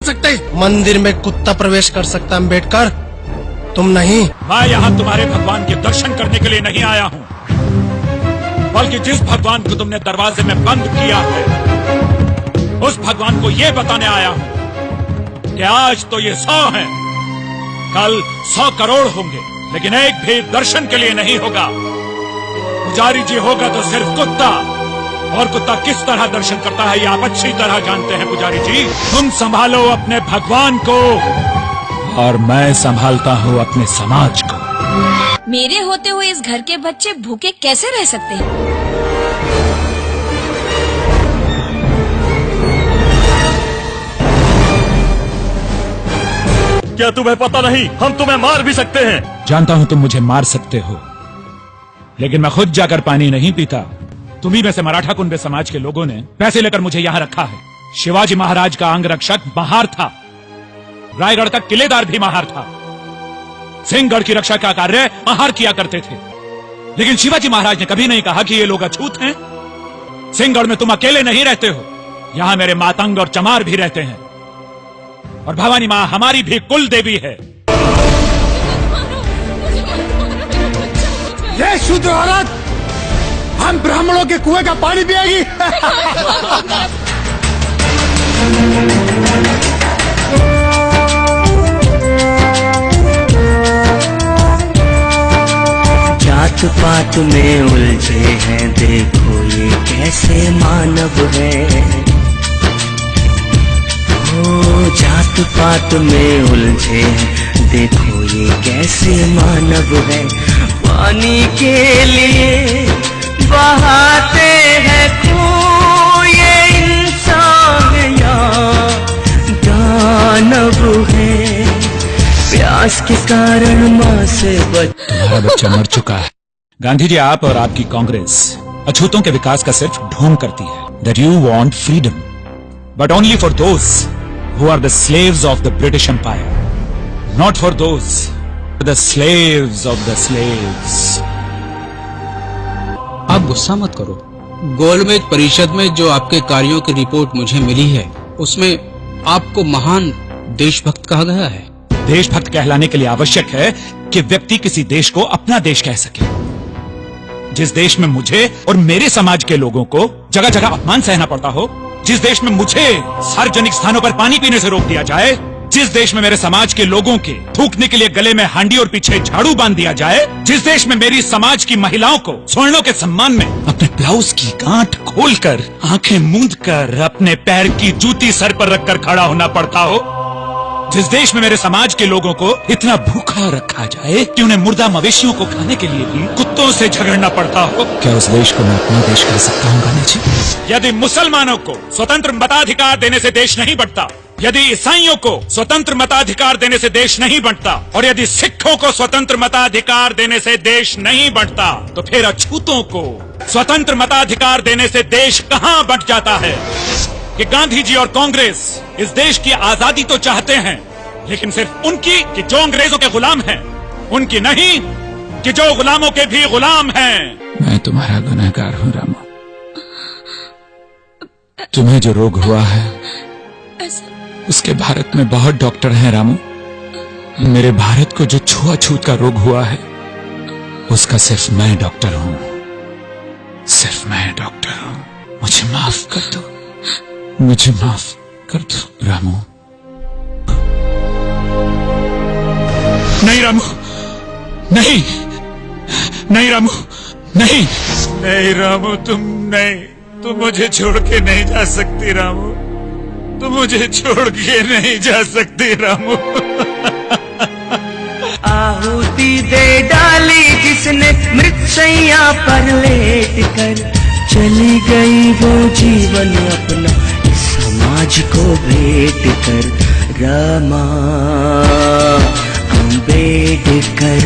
सकते। मंदिर में कुत्ता प्रवेश कर सकता अम्बेडकर, तुम नहीं। मैं यहाँ तुम्हारे भगवान के दर्शन करने के लिए नहीं आया हूँ, बल्कि जिस भगवान को तुमने दरवाजे में बंद किया है उस भगवान को ये बताने आया हूँ कि आज तो ये 100 हैं, कल 100 करोड़ होंगे, लेकिन एक भी दर्शन के लिए नहीं होगा। पुजारी जी होगा तो सिर्फ कुत्ता, और कुत्ता किस तरह दर्शन करता है ये आप अच्छी तरह जानते हैं। पुजारी जी, तुम संभालो अपने भगवान को और मैं संभालता हूँ अपने समाज को। मेरे होते हुए इस घर के बच्चे भूखे कैसे रह सकते हैं? क्या तुम्हें पता नहीं, हम तुम्हें मार भी सकते हैं। जानता हूँ तुम मुझे मार सकते हो, लेकिन मैं खुद जाकर पानी नहीं पीता। तुम्ही में से मराठा कुंबे समाज के लोगों ने पैसे लेकर मुझे यहाँ रखा है। शिवाजी महाराज का अंगरक्षक महार था, रायगढ़ का किलेदार भी महार था, सिंहगढ़ की रक्षा का कार्य महार किया करते थे। लेकिन शिवाजी महाराज ने कभी नहीं कहा कि ये लोग अछूत हैं। सिंहगढ़ में तुम अकेले नहीं रहते हो, यहाँ मेरे मातंग और चमार भी रहते हैं, और भवानी माँ हमारी भी कुल देवी है। ये शूद्र औरत हम ब्राह्मणों के कुएं का पानी पिएगी। जात पात में उलझे हैं, देखो ये कैसे मानव है। ओ जात पात में उलझे हैं, देखो ये कैसे मानव है। पानी के लिए बहाते हैं खून, ये इंसान या दानव है। प्यास के कारण माँ से तुम्हारा बच्चा मर चुका है। गांधी जी, आप और आपकी कांग्रेस अछूतों के विकास का सिर्फ ढोंग करती है। That you want freedom, but only for those who are the slaves of the British Empire, not for those who are the slaves of the slaves. आप गुस्सा मत करो। गोलमेज परिषद में जो आपके कार्यों की रिपोर्ट मुझे मिली है, उसमें आपको महान देशभक्त कहा गया है। देशभक्त कहलाने के लिए आवश्यक है कि व्यक्ति किसी देश को अपना देश कह सके। जिस देश में मुझे और मेरे समाज के लोगों को जगह जगह अपमान सहना पड़ता हो, जिस देश में मुझे सार्वजनिक स्थानों पर पानी पीने से रोक दिया जाए, जिस देश में मेरे समाज के लोगों के थूकने के लिए गले में हांडी और पीछे झाड़ू बांध दिया जाए, जिस देश में मेरी समाज की महिलाओं को स्वर्णों के सम्मान में अपने ब्लाउज की गांठ खोलकर आंखें मूंद कर अपने पैर की जूती सर पर रखकर खड़ा होना पड़ता हो, जिस देश में मेरे समाज के लोगों को इतना भूखा रखा जाए कि उन्हें मुर्दा मवेशियों को खाने के लिए भी कुत्तों से झगड़ना पड़ता हो, क्या उस देश को मैं अपना देश कह सकता हूँ गांधी जी? यदि मुसलमानों को स्वतंत्र मताधिकार देने से देश नहीं बढ़ता, यदि ईसाइयों को स्वतंत्र मताधिकार देने से देश नहीं बढ़ता, और यदि सिखों को स्वतंत्र मताधिकार देने से देश नहीं बढ़ता, तो फिर अछूतों को स्वतंत्र मताधिकार देने से देश कहाँ बंट जाता है? कि गांधी जी और कांग्रेस इस देश की आजादी तो चाहते हैं, लेकिन सिर्फ उनकी कि जो अंग्रेजों के गुलाम हैं, उनकी नहीं कि जो गुलामों के भी गुलाम हैं। मैं तुम्हारा गुनहगार हूँ रामू। तुम्हें जो रोग हुआ है उसके भारत में बहुत डॉक्टर हैं रामू। मेरे भारत को जो छुआछूत का रोग हुआ है उसका सिर्फ मैं डॉक्टर हूँ, सिर्फ मैं डॉक्टर हूँ। मुझे माफ कर दो, मुझे माफ कर दो रामू। नहीं रामू, नहीं, नहीं रामू, नहीं, नहीं रामू, तुम मुझे छोड़ के नहीं जा सकती रामू, तुम मुझे छोड़ के नहीं जा सकती रामू। आहुति दे डाली जिसने मृतशैया पर लेट कर, चली गई वो जीवन अपना समाज को भेंट कर। रमा अम्बेडकर।